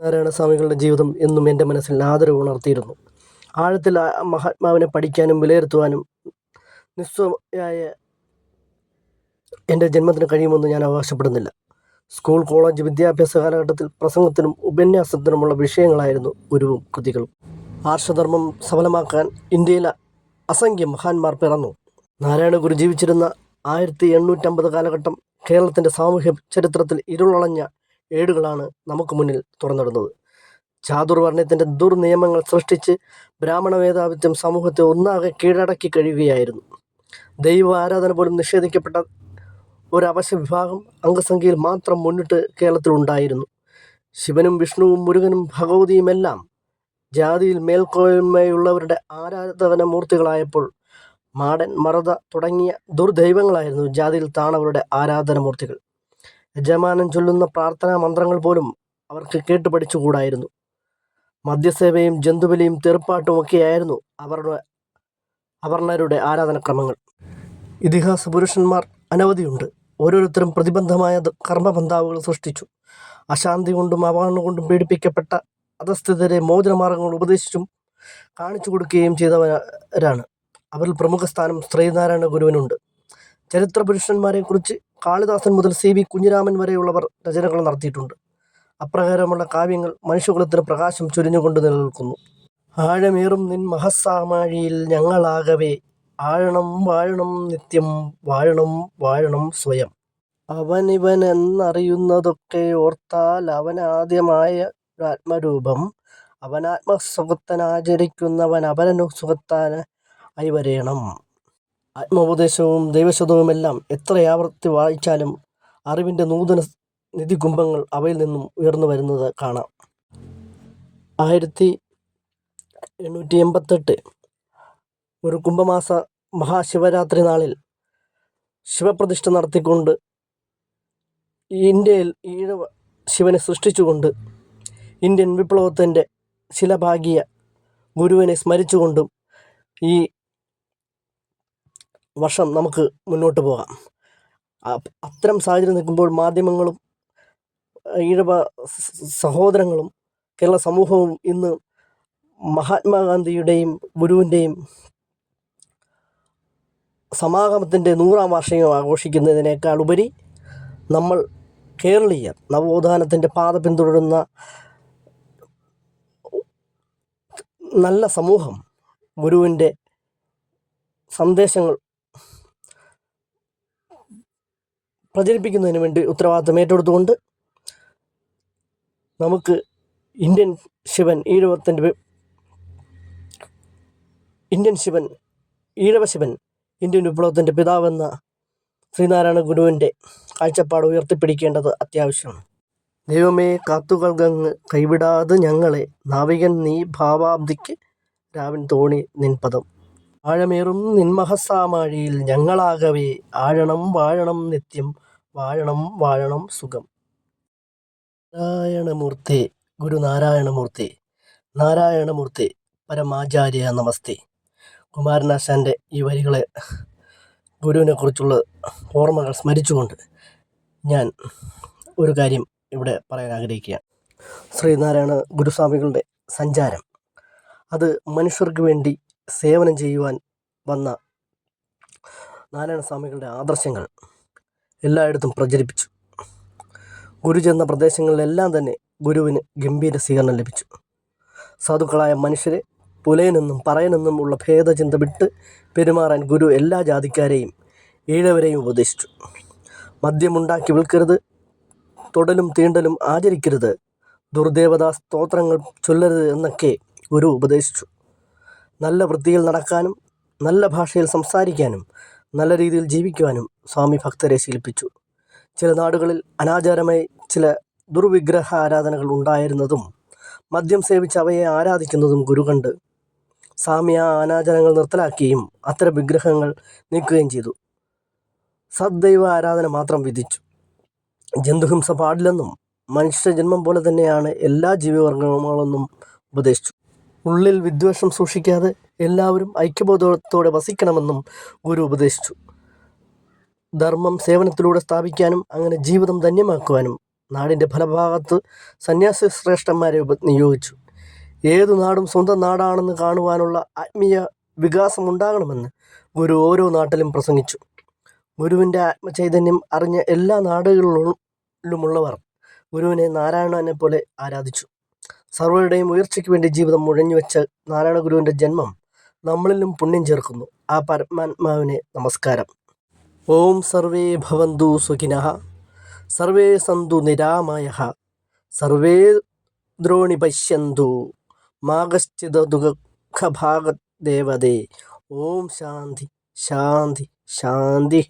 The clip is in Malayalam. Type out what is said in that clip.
നാരായണസ്വാമികളുടെ ജീവിതം എന്നും എൻ്റെ മനസ്സിൽ ആദരവ് ഉണർത്തിയിരുന്നു. ആഴത്തിൽ മഹാത്മാവിനെ പഠിക്കാനും വിലയിരുത്തുവാനും നിസ്വയായ എൻ്റെ ജന്മത്തിന് കഴിയുമെന്ന് ഞാൻ അവകാശപ്പെടുന്നില്ല. സ്കൂൾ, കോളേജ് വിദ്യാഭ്യാസ കാലഘട്ടത്തിൽ പ്രസംഗത്തിനും ഉപന്യാസത്തിനുമുള്ള വിഷയങ്ങളായിരുന്നു ഗുരുവും കൃതികളും. ആർഷധർമ്മം സഫലമാക്കാൻ ഇന്ത്യയിൽ അസംഖ്യം മഹാന്മാർ പിറന്നു. നാരായണ ഗുരു ജീവിച്ചിരുന്ന 1850 കാലഘട്ടം കേരളത്തിൻ്റെ സാമൂഹ്യ ചരിത്രത്തിൽ ഇരുളടഞ്ഞ ഏടുകളാണ് നമുക്ക് മുന്നിൽ തുറന്നിടുന്നത്. ചാതുർവർണ്ണയത്തിൻ്റെ ദുർനിയമങ്ങൾ സൃഷ്ടിച്ച് ബ്രാഹ്മണ മേധാവിത്വം സമൂഹത്തെ ഒന്നാകെ കീഴടക്കി കഴിയുകയായിരുന്നു. ദൈവ ആരാധന പോലും നിഷേധിക്കപ്പെട്ട ഒരു അവശ്യ വിഭാഗം അംഗസംഖ്യയിൽ മാത്രം മുന്നിട്ട് കേരളത്തിലുണ്ടായിരുന്നു. ശിവനും വിഷ്ണുവും മുരുകനും ഭഗവതിയുമെല്ലാം ജാതിയിൽ മേൽക്കോയ്മയുള്ളവരുടെ ആരാധന മൂർത്തികളായപ്പോൾ മാടൻ, മറത തുടങ്ങിയ ദുർദൈവങ്ങളായിരുന്നു ജാതിയിൽ താണവരുടെ ആരാധനമൂർത്തികൾ. യജമാനൻ ചൊല്ലുന്ന പ്രാർത്ഥനാ മന്ത്രങ്ങൾ പോലും അവർക്ക് കേട്ടുപഠിച്ചുകൂടായിരുന്നു. മദ്യസേവയും ജന്തുബലിയും തെറുപ്പാട്ടുമൊക്കെയായിരുന്നു അവർണരുടെ ആരാധനക്രമങ്ങൾ. ഇതിഹാസ പുരുഷന്മാർ അനവധിയുണ്ട്. ഓരോരുത്തരും പ്രതിബന്ധമായ കർമ്മബന്ധാവുകൾ സൃഷ്ടിച്ചു. അശാന്തി കൊണ്ടും അപകടം കൊണ്ടും പീഡിപ്പിക്കപ്പെട്ട അധസ്ഥിതരെ മോചനമാർഗങ്ങൾ ഉപദേശിച്ചും കാണിച്ചു കൊടുക്കുകയും ചെയ്തവരാണ്. അവരിൽ പ്രമുഖ സ്ഥാനം ശ്രീനാരായണ ഗുരുവിനുണ്ട്. ചരിത്ര പുരുഷന്മാരെക്കുറിച്ച് കാളിദാസൻ മുതൽ CV കുഞ്ഞിരാമൻ വരെയുള്ളവർ രചനകൾ നടത്തിയിട്ടുണ്ട്. അപ്രകാരമുള്ള കാവ്യങ്ങൾ മനുഷ്യകുലത്തിന് പ്രകാശം ചൊരിഞ്ഞുകൊണ്ട് നിലനിൽക്കുന്നു. ആഴമേറും നിൻ മഹസ്സാമാഴിയിൽ ഞങ്ങളാകവേ ആഴണം വാഴണം നിത്യം വാഴണം വാഴണം സ്വയം. അവനിവനെന്നറിയുന്നതൊക്കെ ഓർത്താൽ അവനാദ്യമായ ആത്മരൂപം അവനാത്മസുഖത്തനാചരിക്കുന്നവൻ അപരനു സുഖത്താൻ ഐവരേണം. ആത്മോപദേശവും ദൈവശതവുമെല്ലാം എത്ര ആവർത്തി വായിച്ചാലും അറിവിൻ്റെ നൂതന നിധികുംഭങ്ങൾ അവയിൽ നിന്നും ഉയർന്നു വരുന്നത് കാണാം. 1888 ഒരു കുംഭമാസ മഹാശിവരാത്രി നാളിൽ ശിവപ്രതിഷ്ഠ നടത്തിക്കൊണ്ട് ഇന്ത്യയിൽ ഈഴവ ശിവനെ സൃഷ്ടിച്ചുകൊണ്ട് ഇന്ത്യൻ വിപ്ലവത്തിൻ്റെ ശിലഭാഗിയ ഗുരുവിനെ സ്മരിച്ചുകൊണ്ടും ഈ വർഷം നമുക്ക് മുന്നോട്ട് പോകാം. അത്തരം സാഹചര്യം നിൽക്കുമ്പോൾ മാധ്യമങ്ങളും ഈഴവ സഹോദരങ്ങളും കേരള സമൂഹവും ഇന്ന് മഹാത്മാഗാന്ധിയുടെയും ഗുരുവിൻ്റെയും സമാഗമത്തിൻ്റെ 100ാം വാർഷികം ആഘോഷിക്കുന്നതിനേക്കാൾ ഉപരി നമ്മൾ കേരളീയർ നവോത്ഥാനത്തിൻ്റെ പാത പിന്തുടരുന്ന നല്ല സമൂഹം ഗുരുവിൻ്റെ സന്ദേശങ്ങൾ പ്രചരിപ്പിക്കുന്നതിന് വേണ്ടി ഉത്തരവാദിത്തം ഏറ്റെടുത്തുകൊണ്ട് നമുക്ക് ഇന്ത്യൻ ശിവൻ ഈഴവ ശിവൻ ഇന്ത്യൻ വിപ്ലവത്തിൻ്റെ പിതാവെന്ന ശ്രീനാരായണ ഗുരുവിൻ്റെ കാഴ്ചപ്പാട് ഉയർത്തിപ്പിടിക്കേണ്ടത് അത്യാവശ്യമാണ്. ദൈവമേ കാത്തുകൾഗങ്ങ് കൈവിടാതെ ഞങ്ങളെ നാവികൻ നീ ഭാവാബ്ദിക്ക് രാവിൻ തോണി നിൻ പദം. ആഴമേറും നിൻമഹസ്സാമാഴിയിൽ ഞങ്ങളാകവേ ആഴണം വാഴണം നിത്യം വാഴണം വാഴണം സുഖം. നാരായണമൂർത്തേ ഗുരുനാരായണമൂർത്തേ നാരായണമൂർത്തേ പരമാചാര്യ നമസ്തേ. കുമാരനാശാൻ്റെ ഈ വരികളെ ഗുരുവിനെക്കുറിച്ചുള്ള ഓർമ്മകൾ സ്മരിച്ചുകൊണ്ട് ഞാൻ ഒരു കാര്യം ഇവിടെ പറയാൻ ആഗ്രഹിക്കുകയാണ്. ശ്രീനാരായണ ഗുരുസ്വാമികളുടെ സഞ്ചാരം അത് മനുഷ്യർക്ക് വേണ്ടി സേവനം ചെയ്യുവാൻ വന്ന നാരായണസ്വാമികളുടെ ആദർശങ്ങൾ എല്ലായിടത്തും പ്രചരിപ്പിച്ചു. ഗുരു ചെന്ന പ്രദേശങ്ങളിലെല്ലാം തന്നെ ഗുരുവിന് ഗംഭീര സ്വീകരണം ലഭിച്ചു. സാധുക്കളായ മനുഷ്യരെ പുലയനെന്നും പറയനെന്നും ഉള്ള ഭേദചിന്ത വിട്ട് പെരുമാറാൻ ഗുരു എല്ലാ ജാതിക്കാരെയും ഈഴവരെയും ഉപദേശിച്ചു. മദ്യമുണ്ടാക്കി വിൽക്കരുത്, തൊടലും തീണ്ടലും ആചരിക്കരുത്, ദുർദേവതാ സ്തോത്രങ്ങൾ ചൊല്ലരുത് എന്നൊക്കെ ഗുരു ഉപദേശിച്ചു. നല്ല വൃത്തിയിൽ നടക്കാനും നല്ല ഭാഷയിൽ സംസാരിക്കാനും നല്ല രീതിയിൽ ജീവിക്കുവാനും സ്വാമി ഭക്തരെ ശീലിപ്പിച്ചു. ചില നാടുകളിൽ അനാചാരമായി ചില ദുർവിഗ്രഹ ആരാധനകൾ ഉണ്ടായിരുന്നതും മദ്യം സേവിച്ച് അവയെ ആരാധിക്കുന്നതും ഗുരു കണ്ട് സ്വാമി ആ അനാചാരങ്ങൾ നിർത്തലാക്കുകയും അത്തരം വിഗ്രഹങ്ങൾ നീക്കുകയും ചെയ്തു. സദ്ദൈവ ആരാധന മാത്രം വിധിച്ചു. ജന്തുഹിംസ പാടില്ലെന്നും മനുഷ്യജന്മം പോലെ തന്നെയാണ് എല്ലാ ജീവിവർഗങ്ങളെന്നും ഉപദേശിച്ചു. ഉള്ളിൽ വിദ്വേഷം സൂക്ഷിക്കാതെ എല്ലാവരും ഐക്യബോധത്തോടെ വസിക്കണമെന്നും ഗുരു ഉപദേശിച്ചു. ധർമ്മം സേവനത്തിലൂടെ സ്ഥാപിക്കാനും അങ്ങനെ ജീവിതം ധന്യമാക്കുവാനും നാടിൻ്റെ പല ഭാഗത്ത് സന്യാസി ശ്രേഷ്ഠന്മാരെ നിയോഗിച്ചു. ഏതു നാടും സ്വന്തം നാടാണെന്ന് കാണുവാനുള്ള ആത്മീയ വികാസം ഉണ്ടാകണമെന്ന് ഗുരു ഓരോ നാട്ടിലും പ്രസംഗിച്ചു. ഗുരുവിൻ്റെ ആത്മചൈതന്യം അറിഞ്ഞ എല്ലാ നാടുകളിലുമുള്ളവർ ഗുരുവിനെ നാരായണനെ പോലെ ആരാധിച്ചു. സർവരുടെയും ഉയർച്ചയ്ക്ക് വേണ്ടി ജീവിതം മുഴഞ്ഞുവെച്ച നാരായണ ഗുരുവിൻ്റെ ജന്മം നമ്മളിലും പുണ്യം ചേർക്കുന്നു. ആ പരമാത്മാവിനെ നമസ്കാരം. ഓം സർവേ ഭവന്തു സുഖിനഃ, സർവേ സന്തു നിരാമയഃ, സർവേ ദ്രോണി പശ്യന്തു, മാ കശ്ചിത് ദുഃഖഭാഗ് ദേവതേ. ഓം ശാന്തി ശാന്തി ശാന്തി.